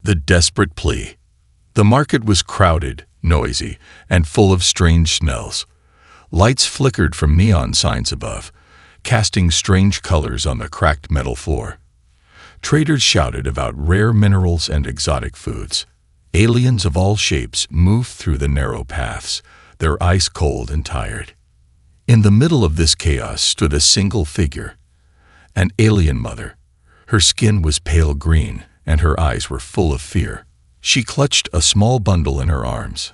The desperate plea. The market was crowded, noisy, and full of strange smells. Lights flickered from neon signs above, casting strange colors on the cracked metal floor. Traders shouted about rare minerals and exotic foods. Aliens of all shapes moved through the narrow paths, their eyes cold and tired. In the middle of this chaos stood a single figure, an alien mother. Her skin was pale green, and her eyes were full of fear. She clutched a small bundle in her arms.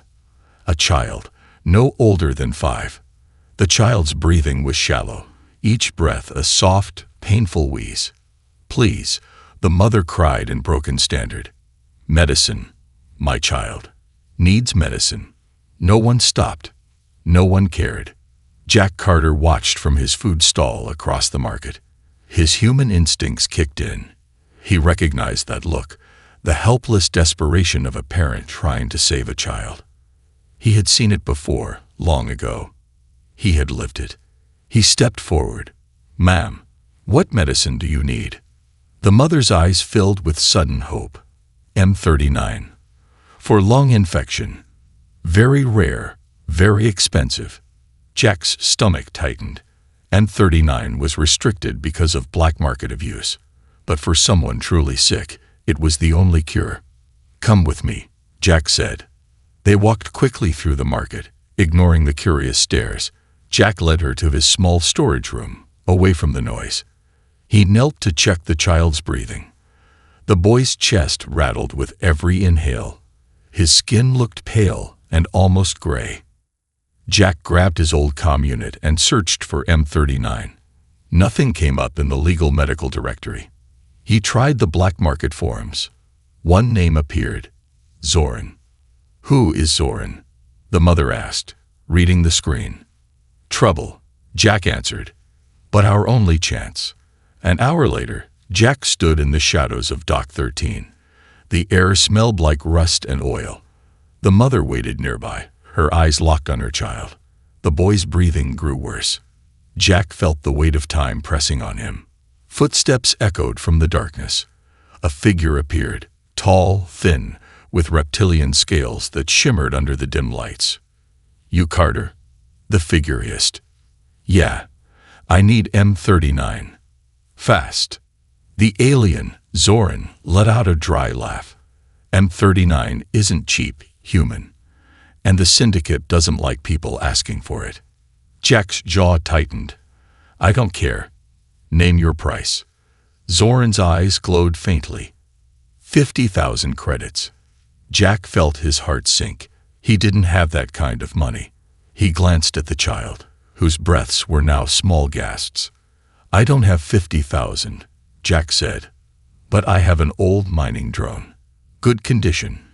A child, no older than 5. The child's breathing was shallow, each breath a soft, painful wheeze. "Please," the mother cried in broken standard. "Medicine. My child needs medicine." No one stopped. No one cared. Jack Carter watched from his food stall across the market. His human instincts kicked in. He recognized that look, the helpless desperation of a parent trying to save a child. He had seen it before, long ago. He had lived it. He stepped forward. "Ma'am, what medicine do you need?" The mother's eyes filled with sudden hope. M39. For lung infection. Very rare, very expensive. Jack's stomach tightened. M39 was restricted because of black market abuse. But for someone truly sick, it was the only cure. "Come with me," Jack said. They walked quickly through the market, ignoring the curious stares. Jack led her to his small storage room, away from the noise. He knelt to check the child's breathing. The boy's chest rattled with every inhale. His skin looked pale and almost gray. Jack grabbed his old comm unit and searched for M39. Nothing came up in the legal medical directory. He tried the black market forums. One name appeared. Zoran. "Who is Zoran?" the mother asked, reading the screen. "Trouble," Jack answered. "But our only chance." An hour later, Jack stood in the shadows of Dock 13. The air smelled like rust and oil. The mother waited nearby, her eyes locked on her child. The boy's breathing grew worse. Jack felt the weight of time pressing on him. Footsteps echoed from the darkness. A figure appeared, tall, thin, with reptilian scales that shimmered under the dim lights. "You Carter?" the figure hissed. "Yeah, I need M39. Fast." The alien, Zoran, let out a dry laugh. "M39 isn't cheap, human. And the syndicate doesn't like people asking for it." Jack's jaw tightened. "I don't care. Name your price." Zoran's eyes glowed faintly. 50,000 credits. Jack felt his heart sink. He didn't have that kind of money. He glanced at the child, whose breaths were now small gasps. "I don't have 50,000, Jack said. "But I have an old mining drone. Good condition.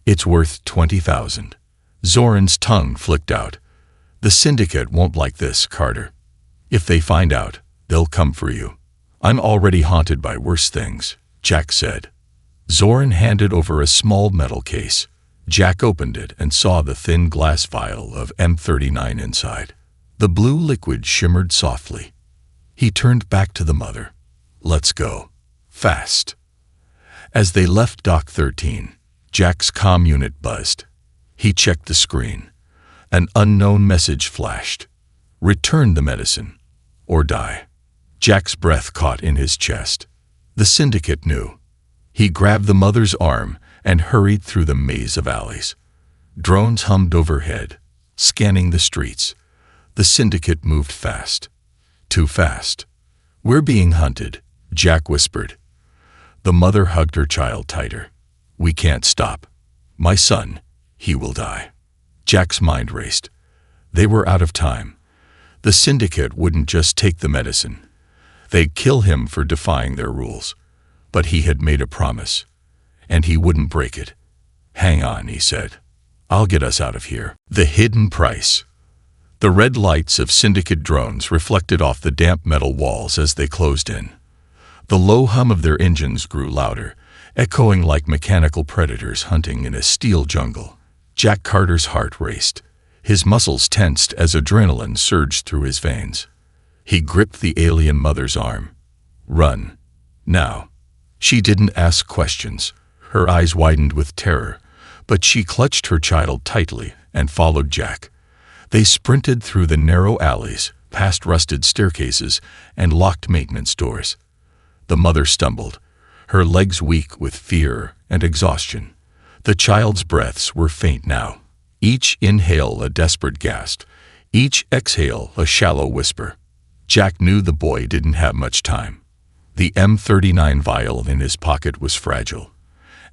It's worth 20,000. Zoran's tongue flicked out. "The syndicate won't like this, Carter. If they find out, they'll come for you." "I'm already haunted by worse things," Jack said. Zoran handed over a small metal case. Jack opened it and saw the thin glass vial of M39 inside. The blue liquid shimmered softly. He turned back to the mother. "Let's go. Fast." As they left Dock 13, Jack's comm unit buzzed. He checked the screen. An unknown message flashed. "Return the medicine, or die." Jack's breath caught in his chest. The syndicate knew. He grabbed the mother's arm and hurried through the maze of alleys. Drones hummed overhead, scanning the streets. The syndicate moved fast. Too fast. "We're being hunted," Jack whispered. The mother hugged her child tighter. "We can't stop. My son, he will die." Jack's mind raced. They were out of time. The syndicate wouldn't just take the medicine. They'd kill him for defying their rules. But he had made a promise, and he wouldn't break it. "Hang on," he said. "I'll get us out of here." The hidden price. The red lights of syndicate drones reflected off the damp metal walls as they closed in. The low hum of their engines grew louder, echoing like mechanical predators hunting in a steel jungle. Jack Carter's heart raced. His muscles tensed as adrenaline surged through his veins. He gripped the alien mother's arm. "Run. Now." She didn't ask questions. Her eyes widened with terror, but she clutched her child tightly and followed Jack. They sprinted through the narrow alleys, past rusted staircases and locked maintenance doors. The mother stumbled, her legs weak with fear and exhaustion. The child's breaths were faint now, each inhale a desperate gasp, each exhale a shallow whisper. Jack knew the boy didn't have much time. The M39 vial in his pocket was fragile,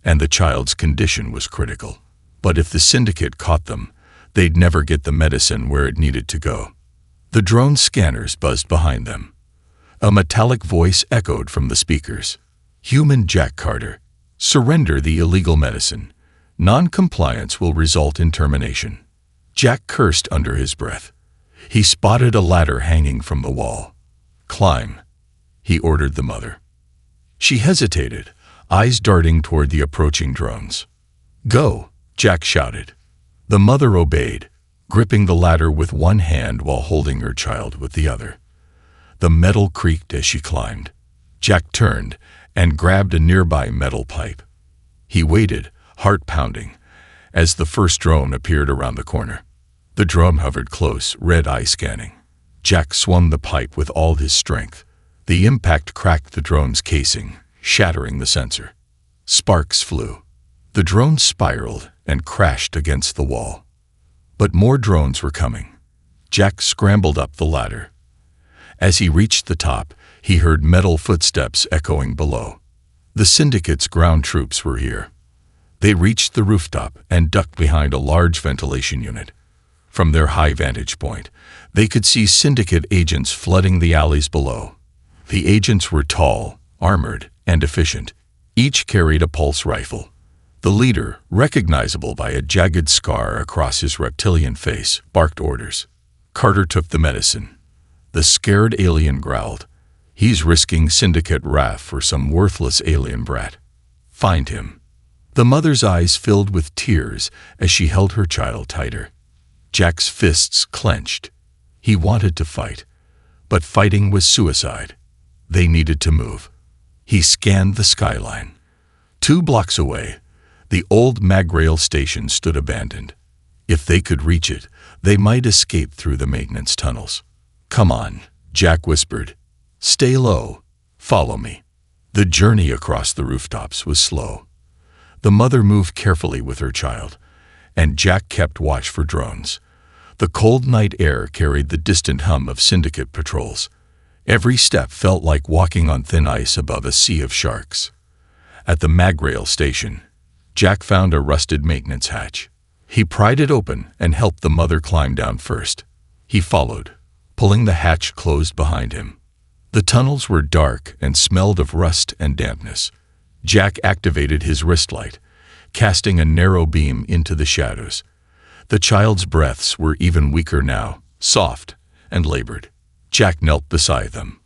and the child's condition was critical. But if the syndicate caught them, they'd never get the medicine where it needed to go. The drone scanners buzzed behind them. A metallic voice echoed from the speakers. "Human Jack Carter, surrender the illegal medicine. Non-compliance will result in termination." Jack cursed under his breath. He spotted a ladder hanging from the wall. "Climb," he ordered the mother. She hesitated, eyes darting toward the approaching drones. "Go," Jack shouted. The mother obeyed, gripping the ladder with one hand while holding her child with the other. The metal creaked as she climbed. Jack turned and grabbed a nearby metal pipe. He waited, heart pounding, as the first drone appeared around the corner. The drone hovered close, red eye scanning. Jack swung the pipe with all his strength. The impact cracked the drone's casing, shattering the sensor. Sparks flew. The drone spiraled and crashed against the wall. But more drones were coming. Jack scrambled up the ladder. As he reached the top, he heard metal footsteps echoing below. The syndicate's ground troops were here. They reached the rooftop and ducked behind a large ventilation unit. From their high vantage point, they could see syndicate agents flooding the alleys below. The agents were tall, armored, and efficient. Each carried a pulse rifle. The leader, recognizable by a jagged scar across his reptilian face, barked orders. Carter took the medicine. The scared alien growled. "He's risking syndicate wrath for some worthless alien brat. Find him." The mother's eyes filled with tears as she held her child tighter. Jack's fists clenched. He wanted to fight, but fighting was suicide. They needed to move. He scanned the skyline. 2 blocks away, the old Magrail station stood abandoned. If they could reach it, they might escape through the maintenance tunnels. "Come on," Jack whispered. "Stay low. Follow me." The journey across the rooftops was slow. The mother moved carefully with her child, and Jack kept watch for drones. The cold night air carried the distant hum of syndicate patrols. Every step felt like walking on thin ice above a sea of sharks. At the Magrail station, Jack found a rusted maintenance hatch. He pried it open and helped the mother climb down first. He followed, pulling the hatch closed behind him. The tunnels were dark and smelled of rust and dampness. Jack activated his wrist light, casting a narrow beam into the shadows. The child's breaths were even weaker now, soft and labored. Jack knelt beside them.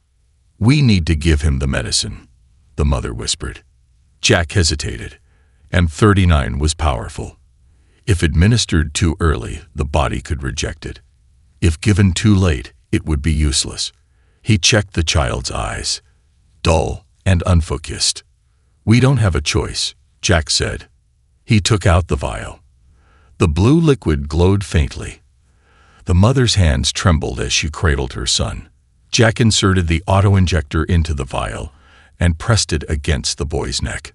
"We need to give him the medicine," the mother whispered. Jack hesitated. M39 was powerful. If administered too early, the body could reject it. If given too late, it would be useless. He checked the child's eyes, dull and unfocused. "We don't have a choice," Jack said. He took out the vial. The blue liquid glowed faintly. The mother's hands trembled as she cradled her son. Jack inserted the auto-injector into the vial and pressed it against the boy's neck.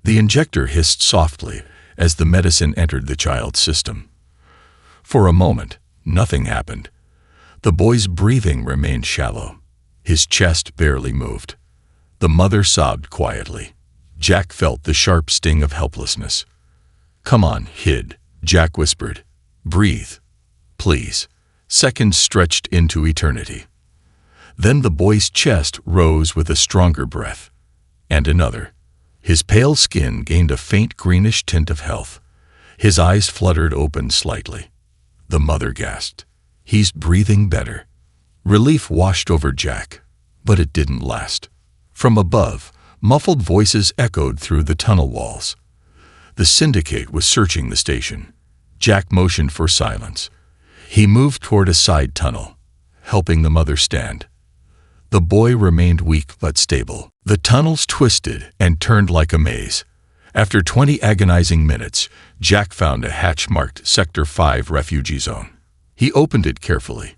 The injector hissed softly as the medicine entered the child's system. For a moment, nothing happened. The boy's breathing remained shallow. His chest barely moved. The mother sobbed quietly. Jack felt the sharp sting of helplessness. "Come on, kid," Jack whispered. "Breathe, please." Seconds stretched into eternity. Then the boy's chest rose with a stronger breath, and another. His pale skin gained a faint greenish tint of health. His eyes fluttered open slightly. The mother gasped. "He's breathing better." Relief washed over Jack, but it didn't last. From above, muffled voices echoed through the tunnel walls. The syndicate was searching the station. Jack motioned for silence. He moved toward a side tunnel, helping the mother stand. The boy remained weak but stable. The tunnels twisted and turned like a maze, After 20 agonizing minutes, Jack found a hatch marked Sector 5 refugee zone. He opened it carefully,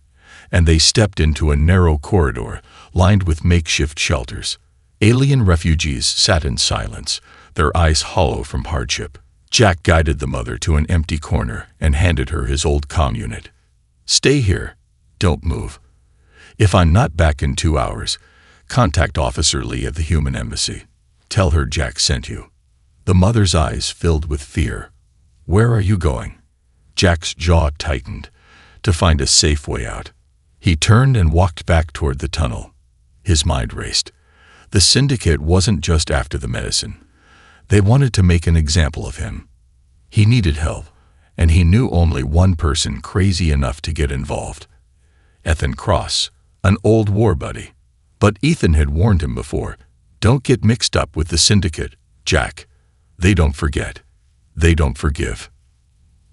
and they stepped into a narrow corridor lined with makeshift shelters. Alien refugees sat in silence, their eyes hollow from hardship. Jack guided the mother to an empty corner and handed her his old comm unit. "Stay here. Don't move. If I'm not back in 2 hours, contact Officer Lee at the Human Embassy. Tell her Jack sent you." The mother's eyes filled with fear. "Where are you going?" Jack's jaw tightened to find a safe way out. He turned and walked back toward the tunnel. His mind raced. The syndicate wasn't just after the medicine. They wanted to make an example of him. He needed help, and he knew only one person crazy enough to get involved. Ethan Cross, an old war buddy. But Ethan had warned him before, "Don't get mixed up with the syndicate, Jack. They don't forget. They don't forgive."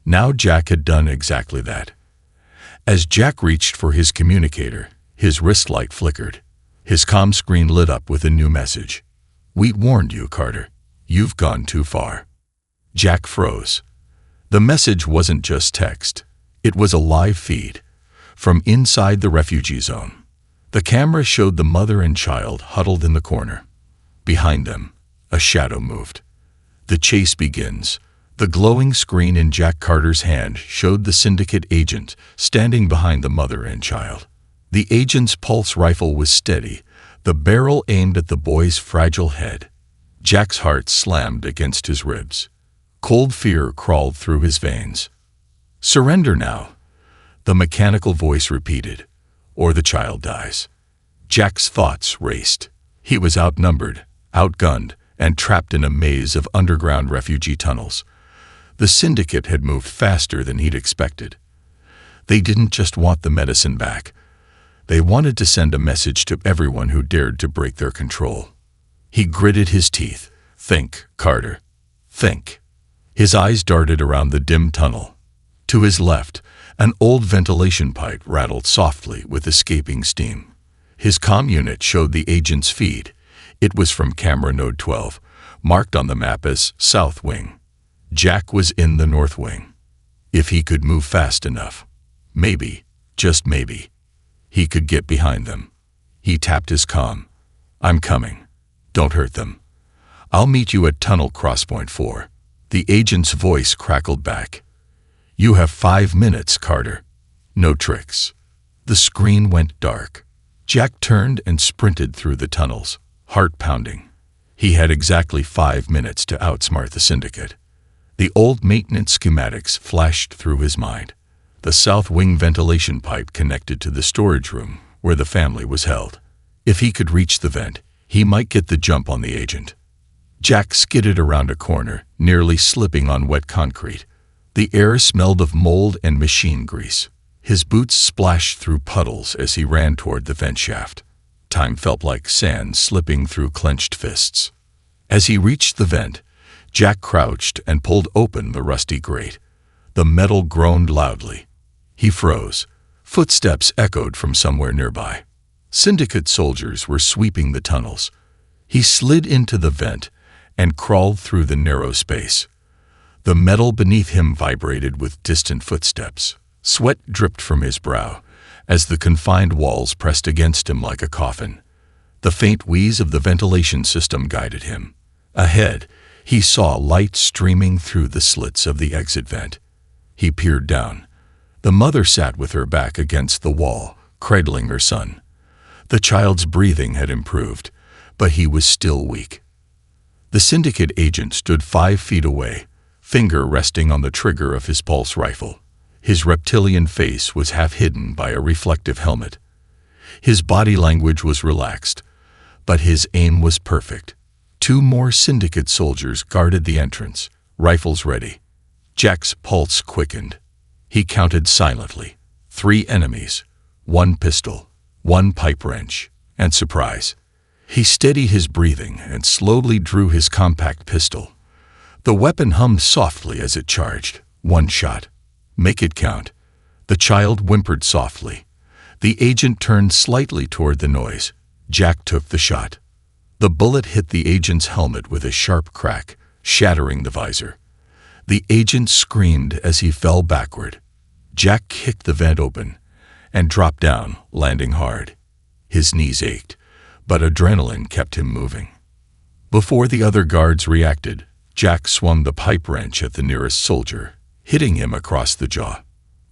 Now Jack had done exactly that. As Jack reached for his communicator, his wrist light flickered. His comm screen lit up with a new message. "We warned you, Carter. You've gone too far." Jack froze. The message wasn't just text. It was a live feed from inside the refugee zone. The camera showed the mother and child huddled in the corner. Behind them, a shadow moved. The chase begins. The glowing screen in Jack Carter's hand showed the syndicate agent standing behind the mother and child. The agent's pulse rifle was steady, the barrel aimed at the boy's fragile head. Jack's heart slammed against his ribs. Cold fear crawled through his veins. "Surrender now," the mechanical voice repeated, "or the child dies." Jack's thoughts raced. He was outnumbered, outgunned, and trapped in a maze of underground refugee tunnels. The syndicate had moved faster than he'd expected. They didn't just want the medicine back. They wanted to send a message to everyone who dared to break their control. He gritted his teeth. "Think, Carter. Think." His eyes darted around the dim tunnel. To his left, an old ventilation pipe rattled softly with escaping steam. His comm unit showed the agent's feed. It was from camera node 12, marked on the map as South Wing. Jack was in the North Wing. If he could move fast enough, maybe, just maybe, he could get behind them. He tapped his comm. "I'm coming. Don't hurt them. I'll meet you at tunnel crosspoint 4. The agent's voice crackled back. "You have 5 minutes, Carter. No tricks." The screen went dark. Jack turned and sprinted through the tunnels, heart pounding. He had exactly 5 minutes to outsmart the syndicate. The old maintenance schematics flashed through his mind. The south wing ventilation pipe connected to the storage room where the family was held. If he could reach the vent, he might get the jump on the agent. Jack skidded around a corner, nearly slipping on wet concrete. The air smelled of mold and machine grease. His boots splashed through puddles as he ran toward the vent shaft. Time felt like sand slipping through clenched fists. As he reached the vent, Jack crouched and pulled open the rusty grate. The metal groaned loudly. He froze. Footsteps echoed from somewhere nearby. Syndicate soldiers were sweeping the tunnels. He slid into the vent and crawled through the narrow space. The metal beneath him vibrated with distant footsteps. Sweat dripped from his brow as the confined walls pressed against him like a coffin. The faint wheeze of the ventilation system guided him. Ahead, he saw light streaming through the slits of the exit vent. He peered down. The mother sat with her back against the wall, cradling her son. The child's breathing had improved, but he was still weak. The syndicate agent stood 5 feet away, finger resting on the trigger of his pulse rifle. His reptilian face was half hidden by a reflective helmet. His body language was relaxed, but his aim was perfect. 2 more syndicate soldiers guarded the entrance, rifles ready. Jack's pulse quickened. He counted silently. 3 enemies, 1 pistol, 1 pipe wrench, and surprise. He steadied his breathing and slowly drew his compact pistol. The weapon hummed softly as it charged. 1 shot. "Make it count." The child whimpered softly. The agent turned slightly toward the noise. Jack took the shot. The bullet hit the agent's helmet with a sharp crack, shattering the visor. The agent screamed as he fell backward. Jack kicked the vent open and dropped down, landing hard. His knees ached, but adrenaline kept him moving. Before the other guards reacted, Jack swung the pipe wrench at the nearest soldier, hitting him across the jaw.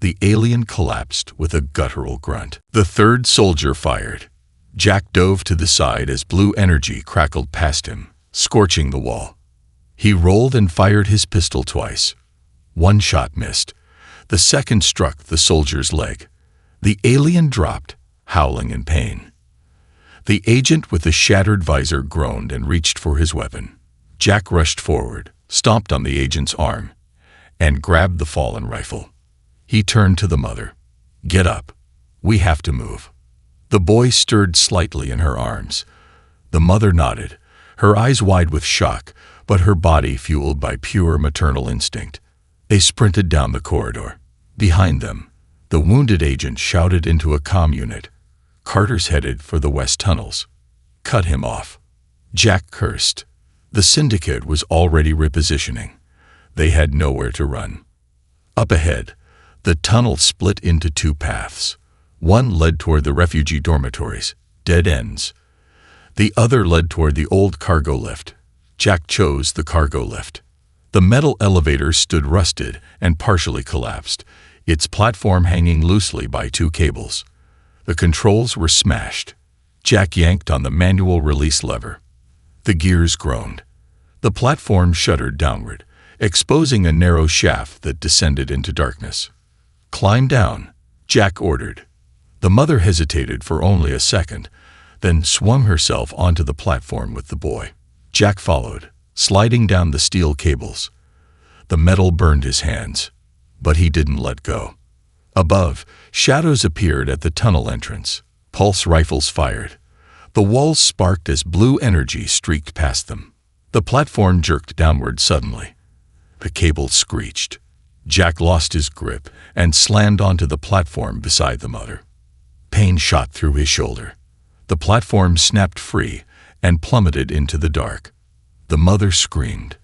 The alien collapsed with a guttural grunt. The third soldier fired. Jack dove to the side as blue energy crackled past him, scorching the wall. He rolled and fired his pistol twice. One shot missed. The second struck the soldier's leg. The alien dropped, howling in pain. The agent with the shattered visor groaned and reached for his weapon. Jack rushed forward, stomped on the agent's arm, and grabbed the fallen rifle. He turned to the mother. "Get up. We have to move." The boy stirred slightly in her arms. The mother nodded, her eyes wide with shock, but her body fueled by pure maternal instinct. They sprinted down the corridor. Behind them, the wounded agent shouted into a comm unit. "Carter's headed for the west tunnels. Cut him off." Jack cursed. The syndicate was already repositioning. They had nowhere to run. Up ahead, the tunnel split into two paths. One led toward the refugee dormitories, dead ends. The other led toward the old cargo lift. Jack chose the cargo lift. The metal elevator stood rusted and partially collapsed, its platform hanging loosely by two cables. The controls were smashed. Jack yanked on the manual release lever. The gears groaned. The platform shuddered downward, exposing a narrow shaft that descended into darkness. "Climb down," Jack ordered. The mother hesitated for only a second, then swung herself onto the platform with the boy. Jack followed, sliding down the steel cables. The metal burned his hands, but he didn't let go. Above, shadows appeared at the tunnel entrance. Pulse rifles fired. The walls sparked as blue energy streaked past them. The platform jerked downward suddenly. The cable screeched. Jack lost his grip and slammed onto the platform beside the mother. Pain shot through his shoulder. The platform snapped free and plummeted into the dark. The mother screamed.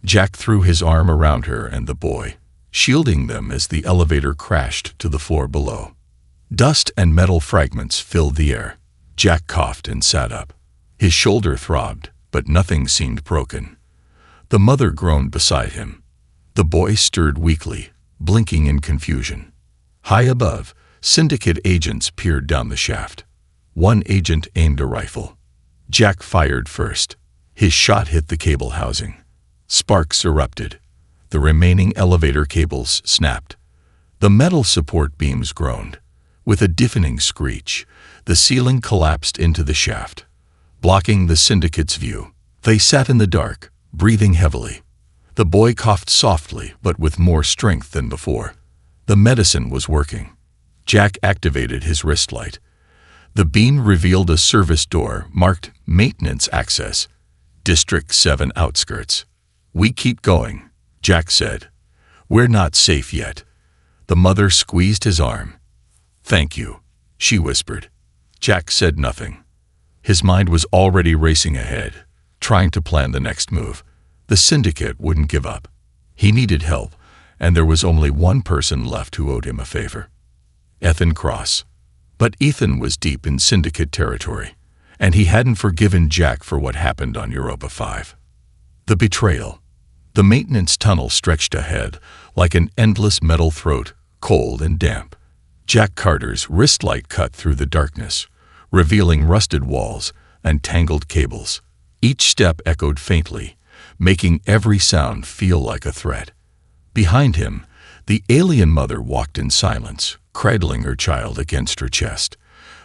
Jack threw his arm around her and the boy, shielding them as the elevator crashed to the floor below. Dust and metal fragments filled the air. Jack coughed and sat up. His shoulder throbbed, but nothing seemed broken. The mother groaned beside him. The boy stirred weakly, blinking in confusion. High above, syndicate agents peered down the shaft. One agent aimed a rifle. Jack fired first. His shot hit the cable housing. Sparks erupted. The remaining elevator cables snapped. The metal support beams groaned. With a deafening screech, the ceiling collapsed into the shaft, blocking the syndicate's view. They sat in the dark, breathing heavily. The boy coughed softly, but with more strength than before. The medicine was working. Jack activated his wrist light. The beam revealed a service door marked Maintenance Access, District 7 Outskirts. "We keep going," Jack said. "We're not safe yet." The mother squeezed his arm. "Thank you," she whispered. Jack said nothing. His mind was already racing ahead, trying to plan the next move. The syndicate wouldn't give up. He needed help, and there was only one person left who owed him a favor. Ethan Cross. But Ethan was deep in syndicate territory, and he hadn't forgiven Jack for what happened on Europa 5. The betrayal. The maintenance tunnel stretched ahead, like an endless metal throat, cold and damp. Jack Carter's wrist light cut through the darkness, revealing rusted walls and tangled cables. Each step echoed faintly, making every sound feel like a threat. Behind him, the alien mother walked in silence, cradling her child against her chest.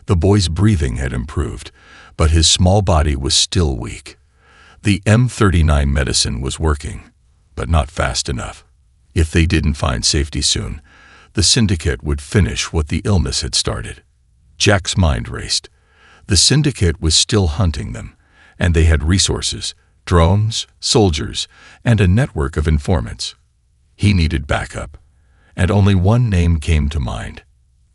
The boy's breathing had improved, but his small body was still weak. The M39 medicine was working, but not fast enough. If they didn't find safety soon, the syndicate would finish what the illness had started. Jack's mind raced. The syndicate was still hunting them, and they had resources, drones, soldiers, and a network of informants. He needed backup, and only one name came to mind: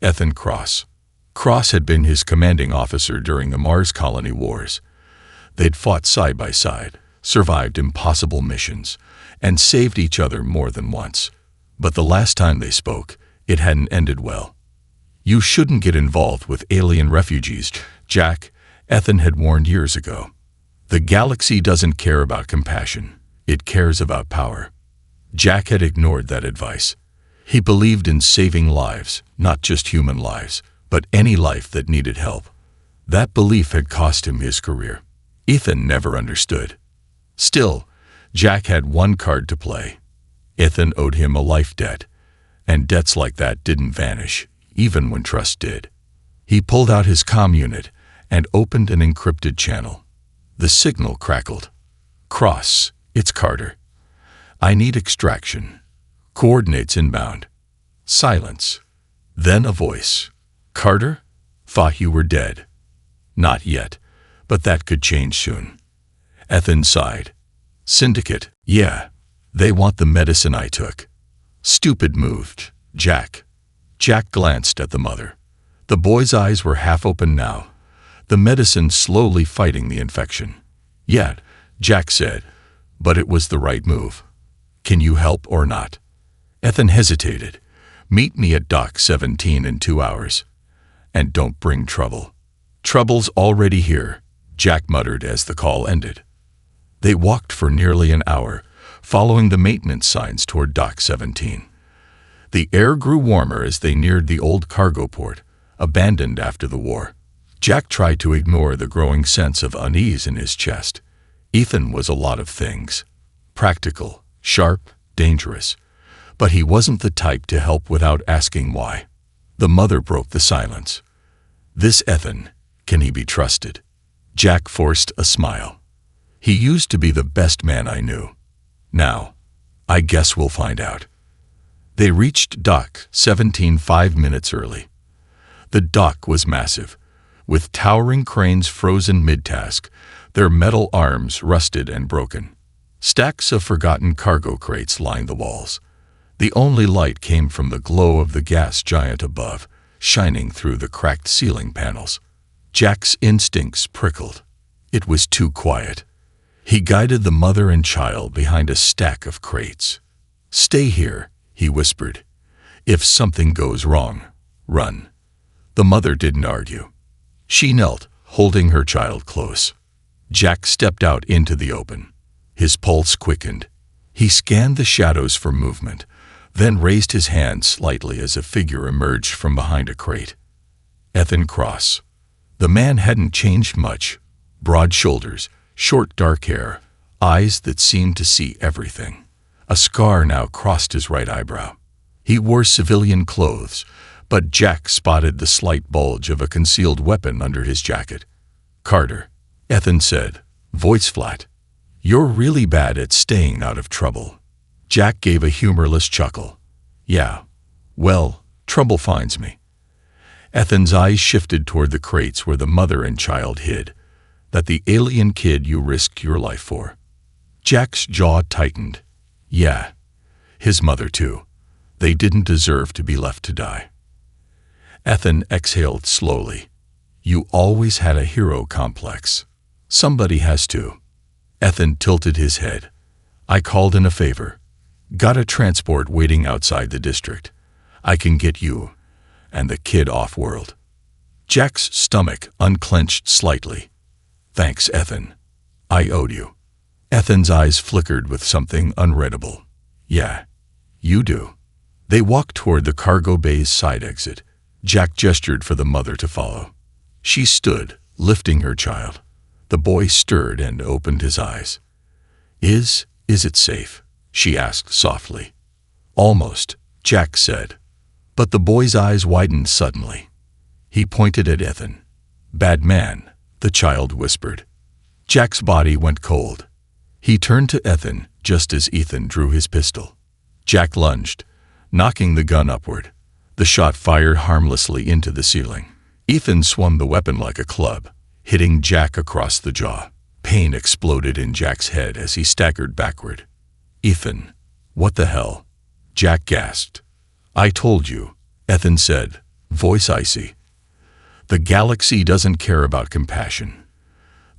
Ethan Cross. Cross had been his commanding officer during the Mars Colony Wars. They'd fought side by side, survived impossible missions, and saved each other more than once. But the last time they spoke, it hadn't ended well. "You shouldn't get involved with alien refugees, Jack," Ethan had warned years ago. "The galaxy doesn't care about compassion. It cares about power." Jack had ignored that advice. He believed in saving lives, not just human lives, but any life that needed help. That belief had cost him his career. Ethan never understood. Still, Jack had one card to play. Ethan owed him a life debt, and debts like that didn't vanish, even when trust did. He pulled out his comm unit and opened an encrypted channel. The signal crackled. "Cross, it's Carter. I need extraction. Coordinates inbound." Silence. Then a voice. "Carter? Thought you were dead." "Not yet, but that could change soon." Ethan sighed. "Syndicate, yeah. They want the medicine I took." "Stupid move, Jack." Jack glanced at the mother. The boy's eyes were half open now, the medicine slowly fighting the infection. "Yeah," Jack said, "but it was the right move. Can you help or not?" Ethan hesitated. "Meet me at Dock 17 in 2 hours. And don't bring trouble." "Trouble's already here," Jack muttered as the call ended. They walked for nearly an hour, following the maintenance signs toward Dock 17. The air grew warmer as they neared the old cargo port, abandoned after the war. Jack tried to ignore the growing sense of unease in his chest. Ethan was a lot of things. Practical, sharp, dangerous. But he wasn't the type to help without asking why. The mother broke the silence. "This Ethan, can he be trusted?" Jack forced a smile. "He used to be the best man I knew. Now, I guess we'll find out." They reached Dock 17 5 minutes early. The dock was massive, with towering cranes frozen mid-task, their metal arms rusted and broken. Stacks of forgotten cargo crates lined the walls. The only light came from the glow of the gas giant above, shining through the cracked ceiling panels. Jack's instincts prickled. It was too quiet. He guided the mother and child behind a stack of crates. "Stay here," he whispered. "If something goes wrong, run." The mother didn't argue. She knelt, holding her child close. Jack stepped out into the open. His pulse quickened. He scanned the shadows for movement, then raised his hand slightly as a figure emerged from behind a crate. Ethan Cross. The man hadn't changed much. Broad shoulders, short dark hair, eyes that seemed to see everything. A scar now crossed his right eyebrow. He wore civilian clothes, but Jack spotted the slight bulge of a concealed weapon under his jacket. "Carter," Ethan said, voice flat. "You're really bad at staying out of trouble." Jack gave a humorless chuckle. "Yeah, well, trouble finds me." Ethan's eyes shifted toward the crates where the mother and child hid. "That the alien kid you risked your life for?" Jack's jaw tightened. "Yeah, his mother too. They didn't deserve to be left to die." Ethan exhaled slowly. "You always had a hero complex. Somebody has to." Ethan tilted his head. "I called in a favor. Got a transport waiting outside the district. I can get you and the kid off-world." Jack's stomach unclenched slightly. "Thanks, Ethan. I owed you." Ethan's eyes flickered with something unreadable. "Yeah, you do." They walked toward the cargo bay's side exit. Jack gestured for the mother to follow. She stood, lifting her child. The boy stirred and opened his eyes. Is it safe?" she asked softly. "Almost," Jack said. But the boy's eyes widened suddenly. He pointed at Ethan. "Bad man," the child whispered. Jack's body went cold. He turned to Ethan just as Ethan drew his pistol. Jack lunged, knocking the gun upward. The shot fired harmlessly into the ceiling. Ethan swung the weapon like a club, hitting Jack across the jaw. Pain exploded in Jack's head as he staggered backward. "Ethan, what the hell?" Jack gasped. "I told you," Ethan said, voice icy. "The galaxy doesn't care about compassion.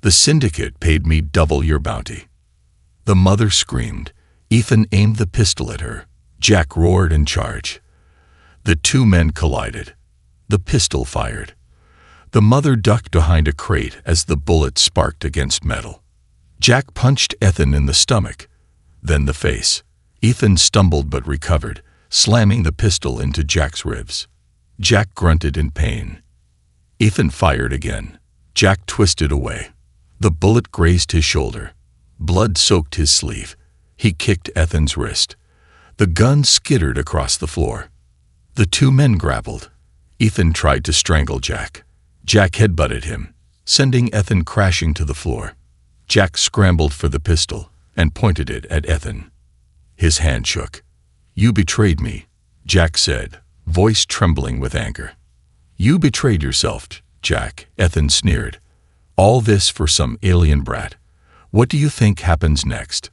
The syndicate paid me double your bounty." The mother screamed. Ethan aimed the pistol at her. Jack roared and charged. The two men collided. The pistol fired. The mother ducked behind a crate as the bullet sparked against metal. Jack punched Ethan in the stomach, then the face. Ethan stumbled but recovered, slamming the pistol into Jack's ribs. Jack grunted in pain. Ethan fired again. Jack twisted away. The bullet grazed his shoulder. Blood soaked his sleeve. He kicked Ethan's wrist. The gun skittered across the floor. The two men grappled. Ethan tried to strangle Jack. Jack headbutted him, sending Ethan crashing to the floor. Jack scrambled for the pistol and pointed it at Ethan. His hand shook. "You betrayed me," Jack said, voice trembling with anger. "You betrayed yourself, Jack," Ethan sneered. "All this for some alien brat. What do you think happens next?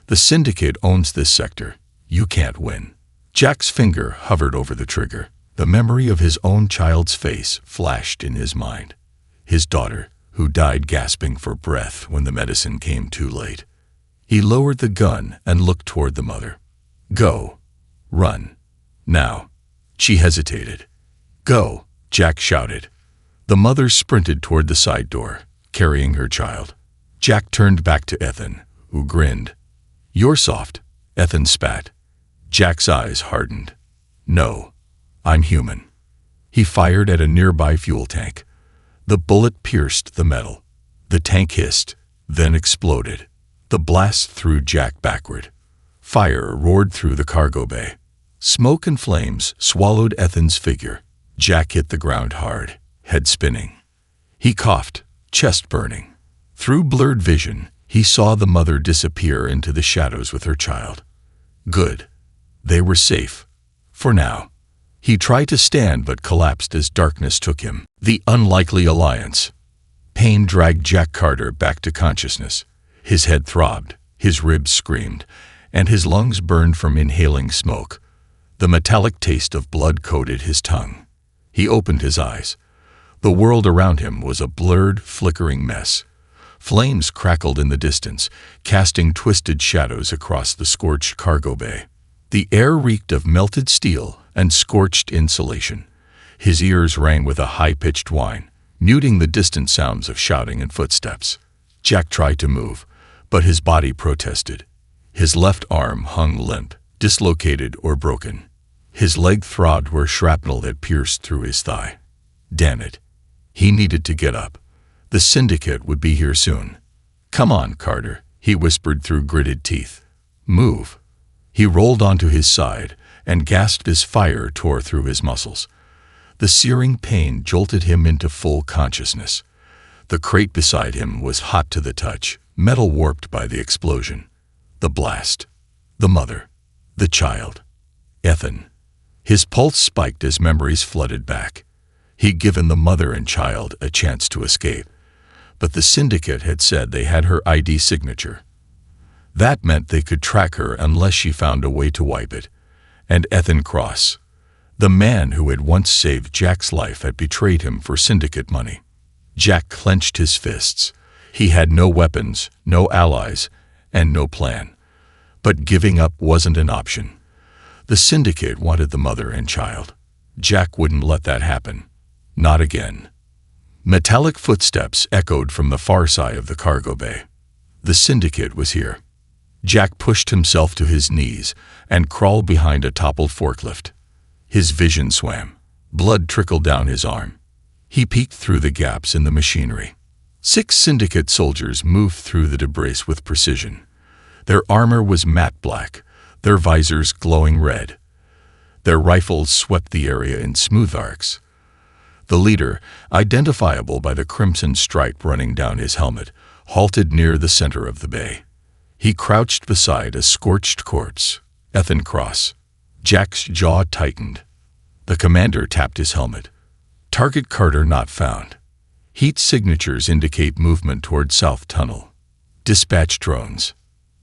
The syndicate owns this sector. You can't win." Jack's finger hovered over the trigger. The memory of his own child's face flashed in his mind. His daughter, who died gasping for breath when the medicine came too late. He lowered the gun and looked toward the mother. "Go. Run. Now." She hesitated. "Go," Jack shouted. The mother sprinted toward the side door, carrying her child. Jack turned back to Ethan, who grinned. "You're soft," Ethan spat. Jack's eyes hardened. "No. I'm human." He fired at a nearby fuel tank. The bullet pierced the metal. The tank hissed, then exploded. The blast threw Jack backward. Fire roared through the cargo bay. Smoke and flames swallowed Ethan's figure. Jack hit the ground hard, head spinning. He coughed, chest burning. Through blurred vision, he saw the mother disappear into the shadows with her child. Good. They were safe. For now. He tried to stand but collapsed as darkness took him. The unlikely alliance. Pain dragged Jack Carter back to consciousness. His head throbbed, his ribs screamed, and his lungs burned from inhaling smoke. The metallic taste of blood coated his tongue. He opened his eyes. The world around him was a blurred, flickering mess. Flames crackled in the distance, casting twisted shadows across the scorched cargo bay. The air reeked of melted steel and scorched insulation. His ears rang with a high-pitched whine, muting the distant sounds of shouting and footsteps. Jack tried to move, but his body protested. His left arm hung limp, dislocated or broken. His leg throbbed where shrapnel had pierced through his thigh. Damn it. He needed to get up. The syndicate would be here soon. "Come on, Carter," he whispered through gritted teeth. "Move." He rolled onto his side and gasped as fire tore through his muscles. The searing pain jolted him into full consciousness. The crate beside him was hot to the touch, metal warped by the explosion. The blast. The mother. The child. Ethan. His pulse spiked as memories flooded back. He'd given the mother and child a chance to escape, but the syndicate had said they had her ID signature. That meant they could track her unless she found a way to wipe it. And Ethan Cross, the man who had once saved Jack's life, had betrayed him for syndicate money. Jack clenched his fists. He had no weapons, no allies, and no plan. But giving up wasn't an option. The syndicate wanted the mother and child. Jack wouldn't let that happen. Not again. Metallic footsteps echoed from the far side of the cargo bay. The syndicate was here. Jack pushed himself to his knees and crawled behind a toppled forklift. His vision swam. Blood trickled down his arm. He peeked through the gaps in the machinery. 6 syndicate soldiers moved through the debris with precision. Their armor was matte black, their visors glowing red. Their rifles swept the area in smooth arcs. The leader, identifiable by the crimson stripe running down his helmet, halted near the center of the bay. He crouched beside a scorched corpse, Ethan Cross. Jack's jaw tightened. The commander tapped his helmet. Target Carter not found. Heat signatures indicate movement toward South Tunnel. Dispatch drones.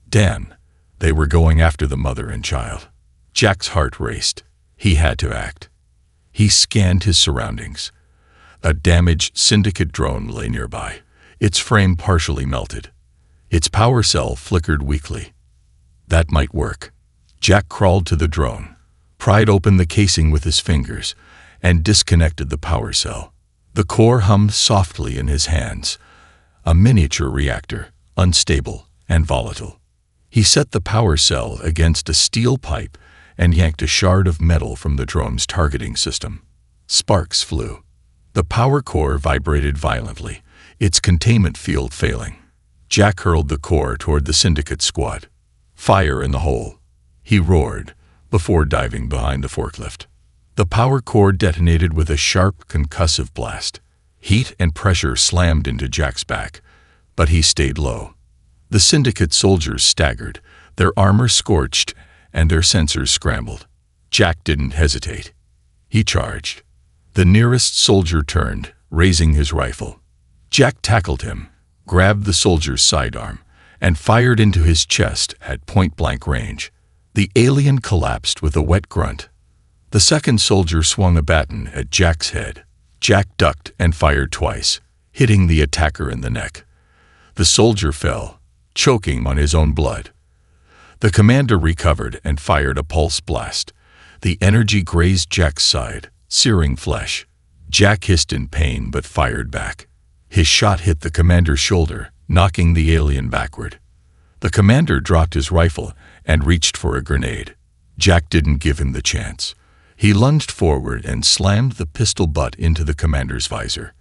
Damn, they were going after the mother and child. Jack's heart raced. He had to act. He scanned his surroundings. A damaged syndicate drone lay nearby, its frame partially melted. Its power cell flickered weakly. That might work. Jack crawled to the drone, pried open the casing with his fingers, and disconnected the power cell. The core hummed softly in his hands, a miniature reactor, unstable and volatile. He set the power cell against a steel pipe and yanked a shard of metal from the drone's targeting system. Sparks flew. The power core vibrated violently, its containment field failing. Jack hurled the core toward the syndicate squad. Fire in the hole, he roared, before diving behind the forklift. The power core detonated with a sharp, concussive blast. Heat and pressure slammed into Jack's back, but he stayed low. The syndicate soldiers staggered, their armor scorched, and their sensors scrambled. Jack didn't hesitate. He charged. The nearest soldier turned, raising his rifle. Jack tackled him, grabbed the soldier's sidearm, and fired into his chest at point-blank range. The alien collapsed with a wet grunt. The second soldier swung a baton at Jack's head. Jack ducked and fired twice, hitting the attacker in the neck. The soldier fell, choking on his own blood. The commander recovered and fired a pulse blast. The energy grazed Jack's side, searing flesh. Jack hissed in pain but fired back. His shot hit the commander's shoulder, knocking the alien backward. The commander dropped his rifle and reached for a grenade. Jack didn't give him the chance. He lunged forward and slammed the pistol butt into the commander's visor.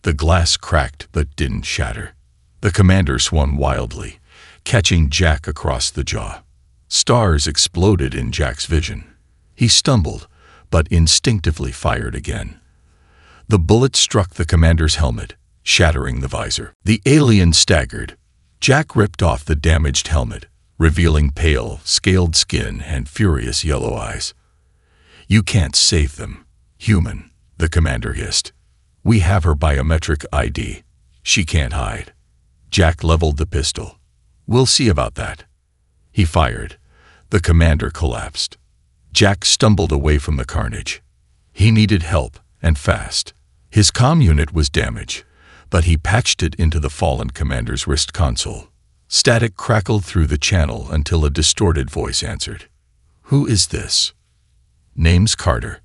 The glass cracked but didn't shatter. The commander swung wildly, catching Jack across the jaw. Stars exploded in Jack's vision. He stumbled, but instinctively fired again. The bullet struck the commander's helmet, shattering the visor. The alien staggered. Jack ripped off the damaged helmet, revealing pale, scaled skin and furious yellow eyes. "You can't save them, human," the commander hissed. "We have her biometric ID. She can't hide." Jack leveled the pistol. "We'll see about that." He fired. The commander collapsed. Jack stumbled away from the carnage. He needed help, and fast. His comm unit was damaged, but he patched it into the fallen commander's wrist console. Static crackled through the channel until a distorted voice answered. "Who is this?" "Name's Carter.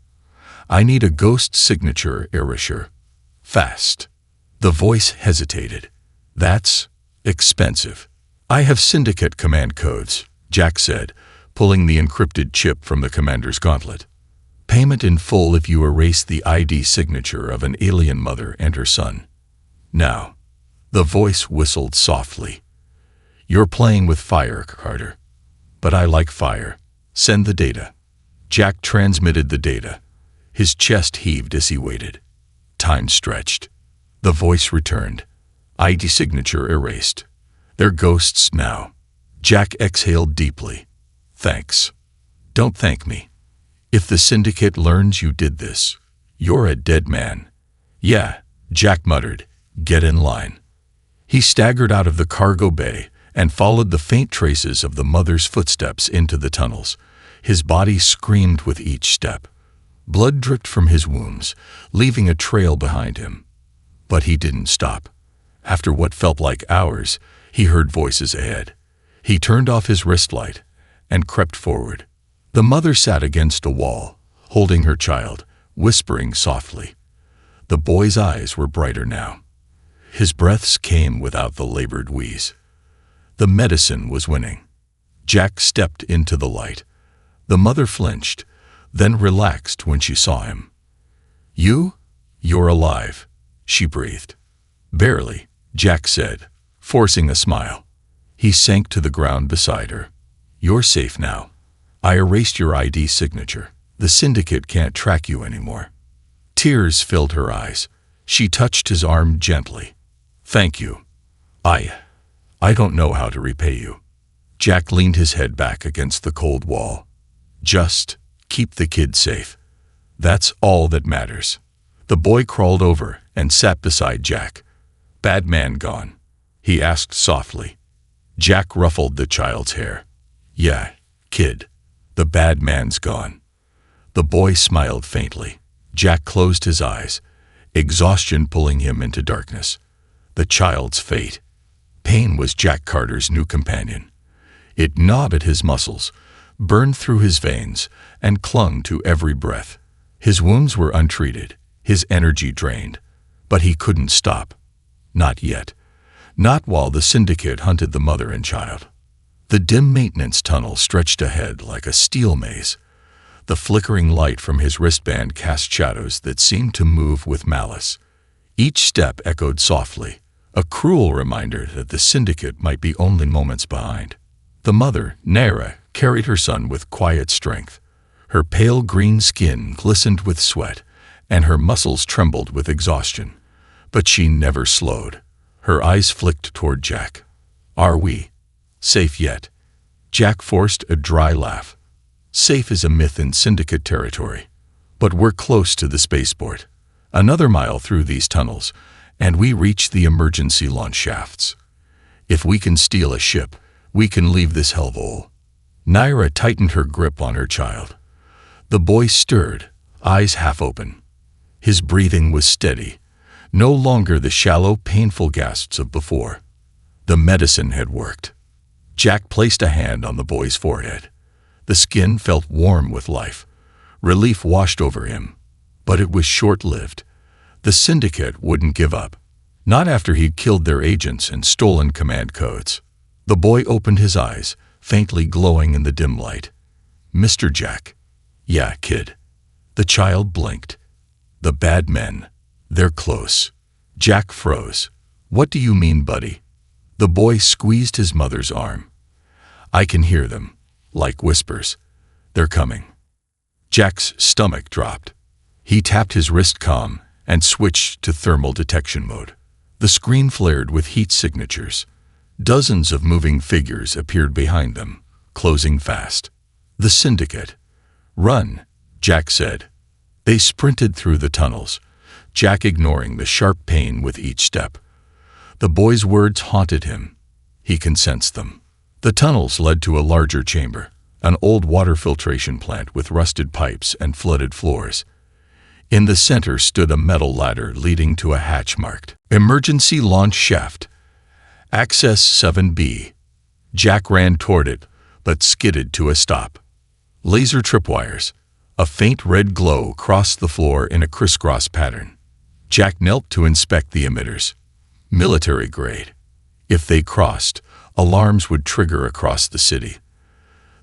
I need a ghost signature erasure. Fast." The voice hesitated. "That's expensive." "I have syndicate command codes," Jack said, pulling the encrypted chip from the commander's gauntlet. "Payment in full if you erase the ID signature of an alien mother and her son. Now." The voice whistled softly. "You're playing with fire, Carter. But I like fire. Send the data." Jack transmitted the data. His chest heaved as he waited. Time stretched. The voice returned. "ID signature erased. They're ghosts now." Jack exhaled deeply. "Thanks." "Don't thank me. If the syndicate learns you did this, you're a dead man." "Yeah," Jack muttered. "Get in line." He staggered out of the cargo bay and followed the faint traces of the mother's footsteps into the tunnels. His body screamed with each step. Blood dripped from his wounds, leaving a trail behind him. But he didn't stop. After what felt like hours, he heard voices ahead. He turned off his wrist light and crept forward. The mother sat against a wall, holding her child, whispering softly. The boy's eyes were brighter now. His breaths came without the labored wheeze. The medicine was winning. Jack stepped into the light. The mother flinched, then relaxed when she saw him. You're alive," she breathed. "Barely," Jack said, forcing a smile. He sank to the ground beside her. "You're safe now. I erased your ID signature. The syndicate can't track you anymore." Tears filled her eyes. She touched his arm gently. "Thank you. I don't know how to repay you." Jack leaned his head back against the cold wall. "Just keep the kid safe. That's all that matters." The boy crawled over and sat beside Jack. "Bad man gone?" he asked softly. Jack ruffled the child's hair. "Yeah, kid. The bad man's gone." The boy smiled faintly. Jack closed his eyes, exhaustion pulling him into darkness. The child's fate. Pain was Jack Carter's new companion. It gnawed at his muscles, burned through his veins, and clung to every breath. His wounds were untreated, his energy drained, but he couldn't stop. Not yet. Not while the syndicate hunted the mother and child. The dim maintenance tunnel stretched ahead like a steel maze. The flickering light from his wristband cast shadows that seemed to move with malice. Each step echoed softly, a cruel reminder that the syndicate might be only moments behind. The mother, Naira, carried her son with quiet strength. Her pale green skin glistened with sweat, and her muscles trembled with exhaustion. But she never slowed. Her eyes flicked toward Jack. "Are we safe yet?" Jack forced a dry laugh. Safe is a myth in syndicate territory. But we're close to the spaceport. Another mile through these tunnels, and we reach the emergency launch shafts. If we can steal a ship, we can leave this hellhole. Naira tightened her grip on her child. The boy stirred, eyes half open. His breathing was steady, no longer the shallow, painful gasps of before. The medicine had worked. Jack placed a hand on the boy's forehead. The skin felt warm with life. Relief washed over him. But it was short-lived. The syndicate wouldn't give up. Not after he'd killed their agents and stolen command codes. The boy opened his eyes, faintly glowing in the dim light. "Mr. Jack." "Yeah, kid." The child blinked. "The bad men. They're close." Jack froze. "What do you mean, buddy?" The boy squeezed his mother's arm. "I can hear them, like whispers. They're coming." Jack's stomach dropped. He tapped his wrist comm and switched to thermal detection mode. The screen flared with heat signatures. Dozens of moving figures appeared behind them, closing fast. The syndicate. "Run," Jack said. They sprinted through the tunnels, Jack ignoring the sharp pain with each step. The boy's words haunted him. He could sense them. The tunnels led to a larger chamber, an old water filtration plant with rusted pipes and flooded floors. In the center stood a metal ladder leading to a hatch marked "Emergency Launch Shaft. Access 7B." Jack ran toward it, but skidded to a stop. Laser tripwires. A faint red glow crossed the floor in a crisscross pattern. Jack knelt to inspect the emitters. Military grade. If they crossed, alarms would trigger across the city.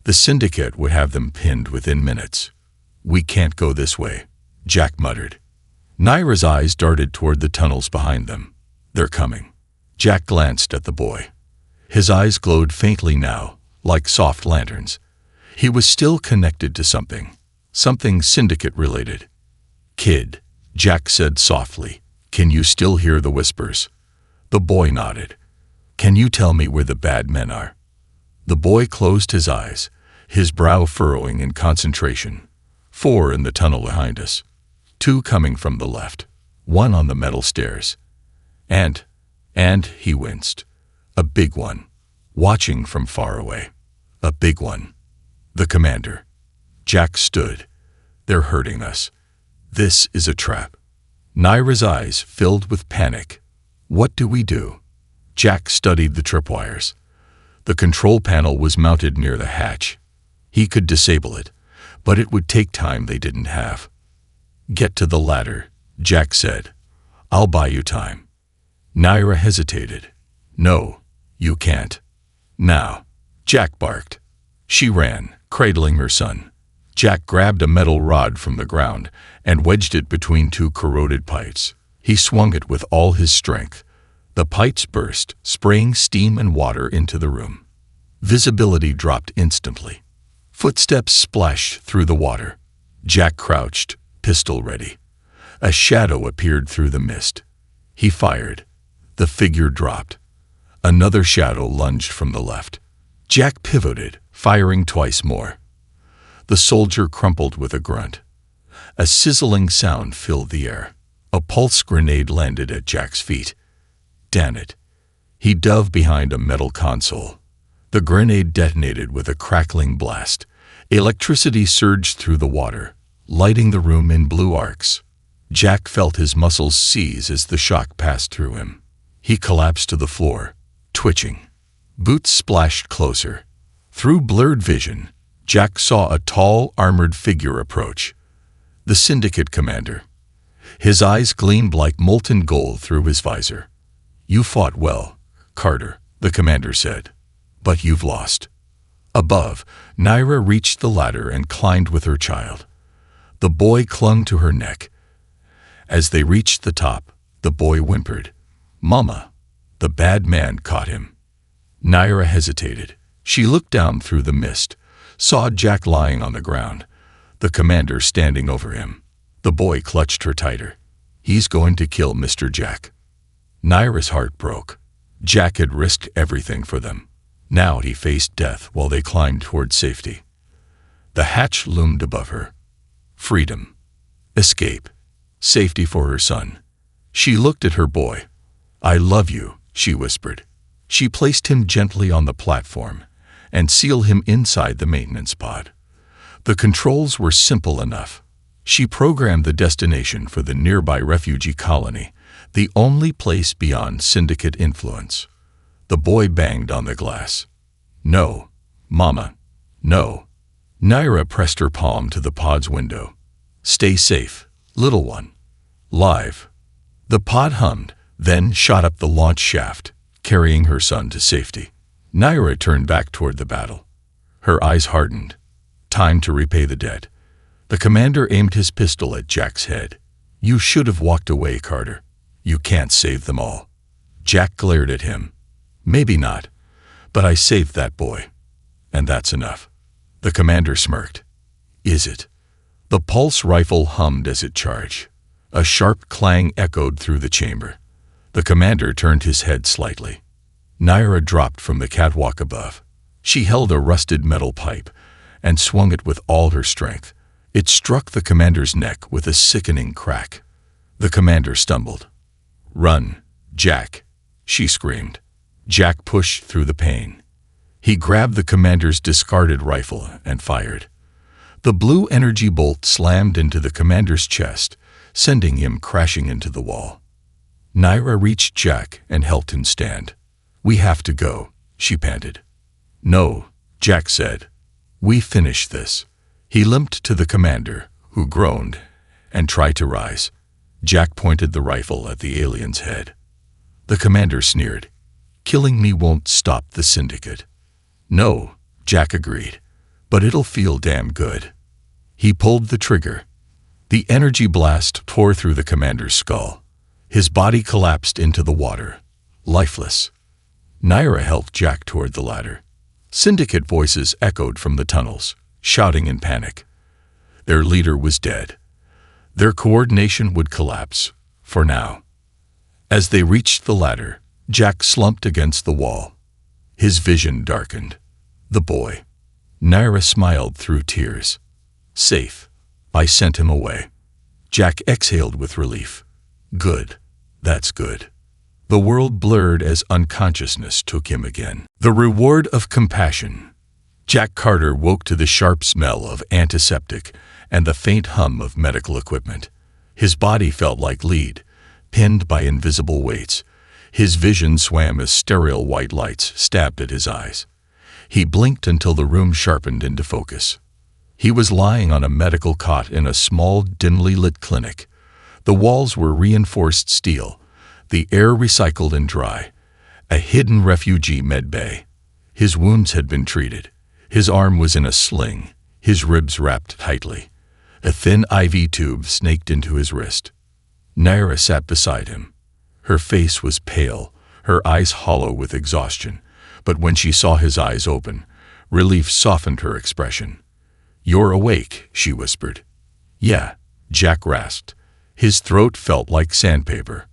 The syndicate would have them pinned within minutes. "We can't go this way," Jack muttered. Naira's eyes darted toward the tunnels behind them. "They're coming." Jack glanced at the boy. His eyes glowed faintly now, like soft lanterns. He was still connected to something syndicate-related. "Kid," Jack said softly, "can you still hear the whispers?" The boy nodded. "Can you tell me where the bad men are?" The boy closed his eyes, his brow furrowing in concentration. "4 in the tunnel behind us. 2 coming from the left. 1 on the metal stairs. And he winced. "A big one. Watching from far away. A big one." The commander. Jack stood. "They're hurting us. This is a trap." Naira's eyes filled with panic. "What do we do?" Jack studied the tripwires. The control panel was mounted near the hatch. He could disable it, but it would take time they didn't have. "Get to the ladder," Jack said. "I'll buy you time." Naira hesitated. "No, you can't. Now." Jack barked. She ran, cradling her son. Jack grabbed a metal rod from the ground and wedged it between 2 corroded pipes. He swung it with all his strength. The pipes burst, spraying steam and water into the room. Visibility dropped instantly. Footsteps splashed through the water. Jack crouched, pistol ready. A shadow appeared through the mist. He fired. The figure dropped. Another shadow lunged from the left. Jack pivoted, firing twice more. The soldier crumpled with a grunt. A sizzling sound filled the air. A pulse grenade landed at Jack's feet. Damn it. He dove behind a metal console. The grenade detonated with a crackling blast. Electricity surged through the water, lighting the room in blue arcs. Jack felt his muscles seize as the shock passed through him. He collapsed to the floor, twitching. Boots splashed closer. Through blurred vision, Jack saw a tall, armored figure approach. The Syndicate commander. His eyes gleamed like molten gold through his visor. "You fought well, Carter," the commander said. "But you've lost." Above, Naira reached the ladder and climbed with her child. The boy clung to her neck. As they reached the top, the boy whimpered, "Mama." The bad man caught him. Naira hesitated. She looked down through the mist, saw Jack lying on the ground, the commander standing over him. The boy clutched her tighter. "He's going to kill Mr. Jack." Naira's heart broke. Jack had risked everything for them. Now he faced death while they climbed toward safety. The hatch loomed above her. Freedom. Escape. Safety for her son. She looked at her boy. "I love you," she whispered. She placed him gently on the platform and sealed him inside the maintenance pod. The controls were simple enough. She programmed the destination for the nearby refugee colony, the only place beyond Syndicate influence. The boy banged on the glass. "No, Mama, no." Naira pressed her palm to the pod's window. "Stay safe, little one. Live." The pod hummed, then shot up the launch shaft, carrying her son to safety. Naira turned back toward the battle. Her eyes hardened. Time to repay the debt. The commander aimed his pistol at Jack's head. "You should have walked away, Carter. You can't save them all." Jack glared at him. "Maybe not, but I saved that boy. And that's enough." The commander smirked. "Is it?" The pulse rifle hummed as it charged. A sharp clang echoed through the chamber. The commander turned his head slightly. Naira dropped from the catwalk above. She held a rusted metal pipe and swung it with all her strength. It struck the commander's neck with a sickening crack. The commander stumbled. "Run, Jack," she screamed. Jack pushed through the pain. He grabbed the commander's discarded rifle and fired. The blue energy bolt slammed into the commander's chest, sending him crashing into the wall. Naira reached Jack and helped him stand. "We have to go," she panted. "No," Jack said. "We finish this." He limped to the commander, who groaned and tried to rise. Jack pointed the rifle at the alien's head. The commander sneered. "Killing me won't stop the Syndicate." "No," Jack agreed, "but it'll feel damn good." He pulled the trigger. The energy blast tore through the commander's skull. His body collapsed into the water, lifeless. Naira helped Jack toward the ladder. Syndicate voices echoed from the tunnels, shouting in panic. Their leader was dead. Their coordination would collapse, for now. As they reached the ladder, Jack slumped against the wall. His vision darkened. The boy. Naira smiled through tears. "Safe. I sent him away." Jack exhaled with relief. "Good. That's good." The world blurred as unconsciousness took him again. The reward of compassion. Jack Carter woke to the sharp smell of antiseptic and the faint hum of medical equipment. His body felt like lead, pinned by invisible weights. His vision swam as sterile white lights stabbed at his eyes. He blinked until the room sharpened into focus. He was lying on a medical cot in a small, dimly lit clinic. The walls were reinforced steel, the air recycled and dry. A hidden refugee med bay. His wounds had been treated. His arm was in a sling, his ribs wrapped tightly. A thin IV tube snaked into his wrist. Naira sat beside him. Her face was pale, her eyes hollow with exhaustion, but when she saw his eyes open, relief softened her expression. "You're awake," she whispered. "Yeah," Jack rasped. His throat felt like sandpaper.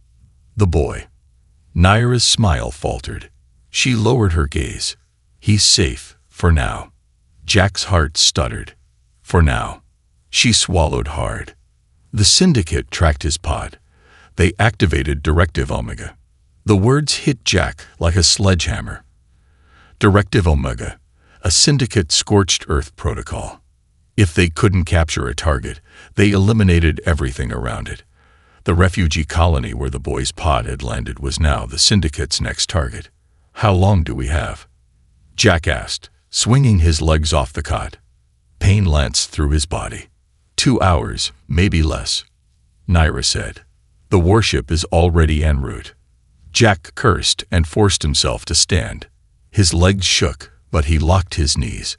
"The boy." Naira's smile faltered. She lowered her gaze. "He's safe, for now." Jack's heart stuttered. "For now." She swallowed hard. The Syndicate tracked his pod. They activated Directive Omega. The words hit Jack like a sledgehammer. Directive Omega, a Syndicate scorched earth protocol. If they couldn't capture a target, they eliminated everything around it. The refugee colony where the boy's pod had landed was now the Syndicate's next target. How long do we have? Jack asked, swinging his legs off the cot. Pain lanced through his body. 2 hours, maybe less. Naira said. The warship is already en route. Jack cursed and forced himself to stand. His legs shook, but he locked his knees.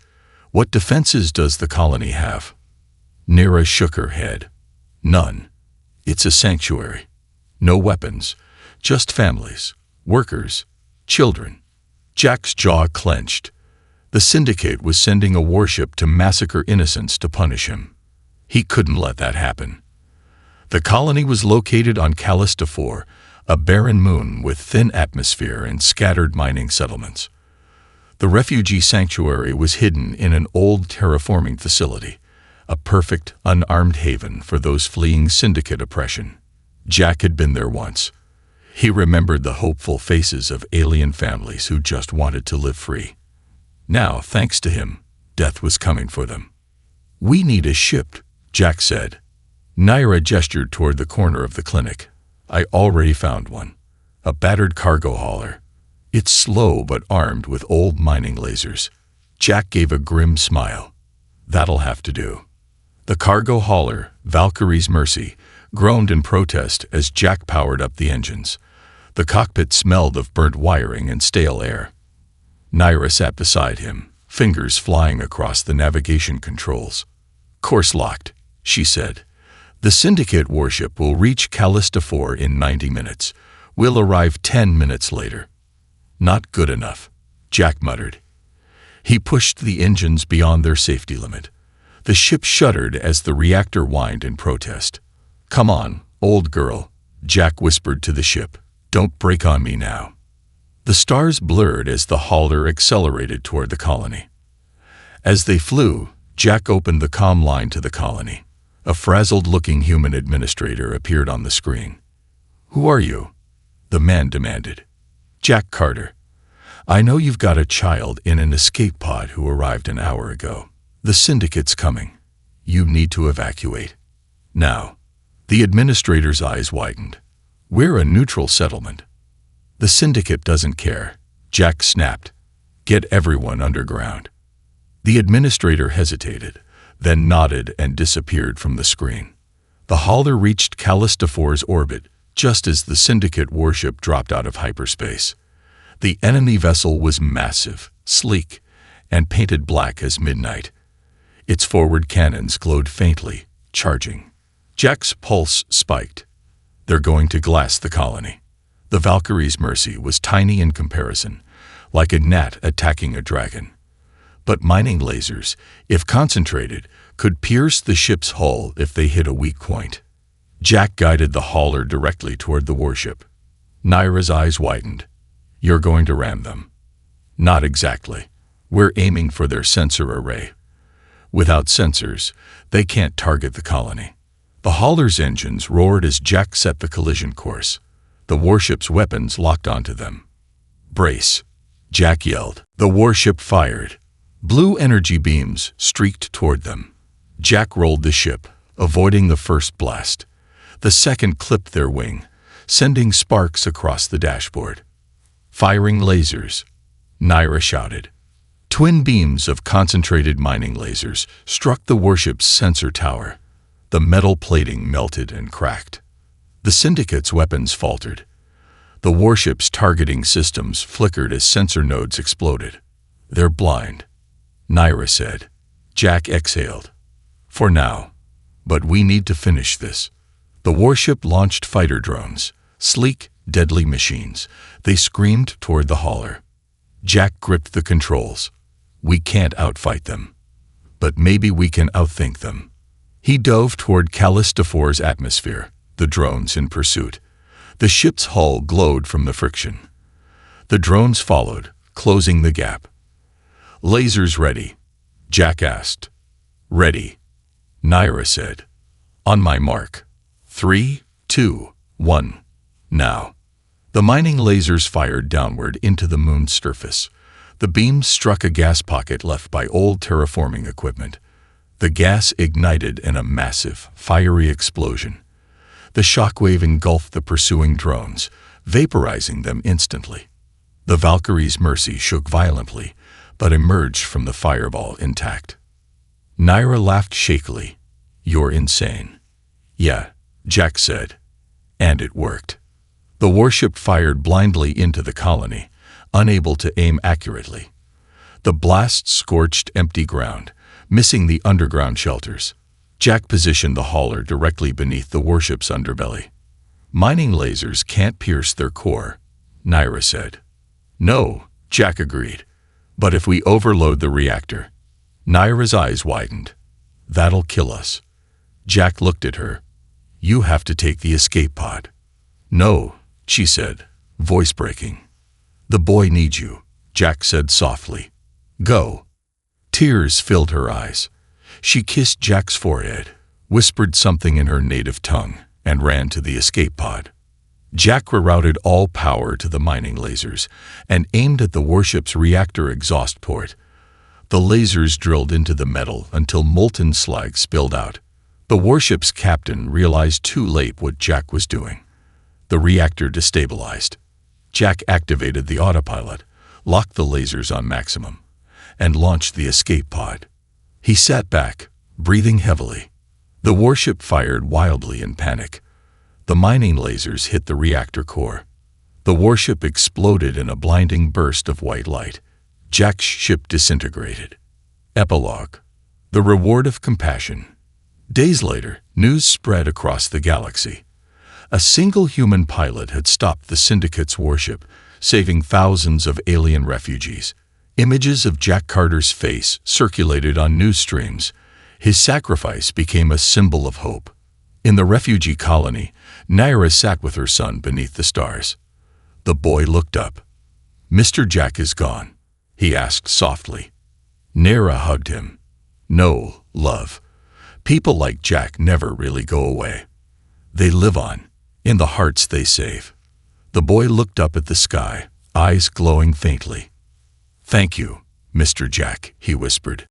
What defenses does the colony have? Naira shook her head. None. It's a sanctuary. No weapons, just families, workers, children. Jack's jaw clenched. The Syndicate was sending a warship to massacre innocents to punish him. He couldn't let that happen. The colony was located on Callista 4, a barren moon with thin atmosphere and scattered mining settlements. The refugee sanctuary was hidden in an old terraforming facility, a perfect, unarmed haven for those fleeing Syndicate oppression. Jack had been there once. He remembered the hopeful faces of alien families who just wanted to live free. Now, thanks to him, death was coming for them. We need a ship, Jack said. Naira gestured toward the corner of the clinic. I already found one. A battered cargo hauler. It's slow but armed with old mining lasers. Jack gave a grim smile. That'll have to do. The cargo hauler, Valkyrie's Mercy, groaned in protest as Jack powered up the engines. The cockpit smelled of burnt wiring and stale air. Naira sat beside him, fingers flying across the navigation controls. Course locked, she said. The Syndicate warship will reach Callista 4 in 90 minutes. We'll arrive 10 minutes later. Not good enough, Jack muttered. He pushed the engines beyond their safety limit. The ship shuddered as the reactor whined in protest. Come on, old girl, Jack whispered to the ship. Don't break on me now. The stars blurred as the hauler accelerated toward the colony. As they flew, Jack opened the comm line to the colony. A frazzled-looking human administrator appeared on the screen. Who are you? The man demanded. Jack Carter. I know you've got a child in an escape pod who arrived an hour ago. The Syndicate's coming. You need to evacuate. Now. The administrator's eyes widened. We're a neutral settlement. The Syndicate doesn't care, Jack snapped. Get everyone underground. The administrator hesitated, then nodded and disappeared from the screen. The hauler reached Callista 4's orbit just as the Syndicate warship dropped out of hyperspace. The enemy vessel was massive, sleek, and painted black as midnight. Its forward cannons glowed faintly, charging. Jack's pulse spiked. They're going to glass the colony. The Valkyrie's Mercy was tiny in comparison, like a gnat attacking a dragon. But mining lasers, if concentrated, could pierce the ship's hull if they hit a weak point. Jack guided the hauler directly toward the warship. Naira's eyes widened. You're going to ram them. Not exactly. We're aiming for their sensor array. Without sensors, they can't target the colony. The hauler's engines roared as Jack set the collision course. The warship's weapons locked onto them. Brace, Jack yelled. The warship fired. Blue energy beams streaked toward them. Jack rolled the ship, avoiding the first blast. The second clipped their wing, sending sparks across the dashboard. Firing lasers, Naira shouted. Twin beams of concentrated mining lasers struck the warship's sensor tower. The metal plating melted and cracked. The Syndicate's weapons faltered. The warship's targeting systems flickered as sensor nodes exploded. They're blind, Naira said. Jack exhaled. For now. But we need to finish this. The warship launched fighter drones, sleek, deadly machines. They screamed toward the hauler. Jack gripped the controls. We can't outfight them. But maybe we can outthink them. He dove toward Callista 4's atmosphere, the drones in pursuit. The ship's hull glowed from the friction. The drones followed, closing the gap. Lasers ready, Jack asked. Ready, Naira said. On my mark. 3, 2, 1. Now. The mining lasers fired downward into the moon's surface. The beams struck a gas pocket left by old terraforming equipment. The gas ignited in a massive, fiery explosion. The shockwave engulfed the pursuing drones, vaporizing them instantly. The Valkyrie's mercy shook violently, but emerged from the fireball intact. Naira laughed shakily. "You're insane." "Yeah," Jack said. And it worked. The warship fired blindly into the colony, unable to aim accurately. The blast scorched empty ground, missing the underground shelters. Jack positioned the hauler directly beneath the warship's underbelly. "Mining lasers can't pierce their core," Naira said. "No," Jack agreed. "But if we overload the reactor..." Naira's eyes widened. "That'll kill us." Jack looked at her. "You have to take the escape pod." "No," she said, voice breaking. "The boy needs you," Jack said softly. "Go." Tears filled her eyes. She kissed Jack's forehead, whispered something in her native tongue, and ran to the escape pod. Jack rerouted all power to the mining lasers and aimed at the warship's reactor exhaust port. The lasers drilled into the metal until molten slag spilled out. The warship's captain realized too late what Jack was doing. The reactor destabilized. Jack activated the autopilot, locked the lasers on maximum, and launched the escape pod. He sat back, breathing heavily. The warship fired wildly in panic. The mining lasers hit the reactor core. The warship exploded in a blinding burst of white light. Jack's ship disintegrated. Epilogue. The reward of compassion. Days later, news spread across the galaxy. A single human pilot had stopped the Syndicate's warship, saving thousands of alien refugees. Images of Jack Carter's face circulated on news streams. His sacrifice became a symbol of hope. In the refugee colony, Naira sat with her son beneath the stars. The boy looked up. "Mr. Jack is gone," he asked softly. Naira hugged him. "No, love. People like Jack never really go away. They live on, in the hearts they save." The boy looked up at the sky, eyes glowing faintly. "Thank you, Mr. Jack," he whispered.